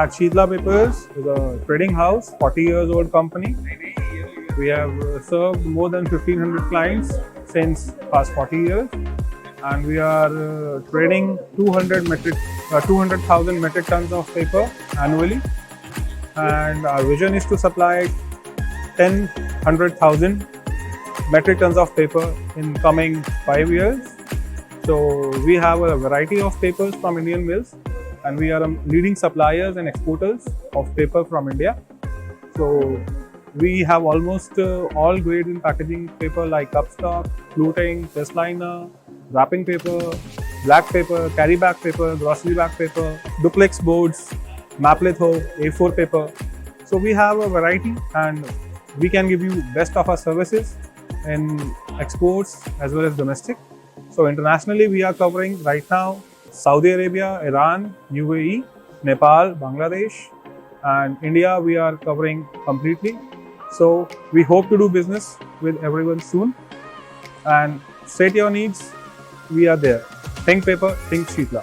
At Shitla Papers is a trading house, 40 years old company. We have served more than 1500 clients since past 40 years, and we are trading 200,000 metric tons of paper annually. And our vision is to supply 100,000 metric tons of paper in coming 5 years. So we have a variety of papers from Indian mills, and we are leading suppliers and exporters of paper from India. So we have almost all grades in packaging paper like cupstock, fluting, test liner, wrapping paper, black paper, carry bag paper, grocery bag paper, duplex boards, map litho, A4 paper. So we have a variety, and we can give you best of our services in exports as well as domestic. So internationally, we are covering right now Saudi Arabia, Iran, UAE, Nepal, Bangladesh, and India we are covering completely. So we hope to do business with everyone soon, and state your needs, we are there. Think paper, think Shitla.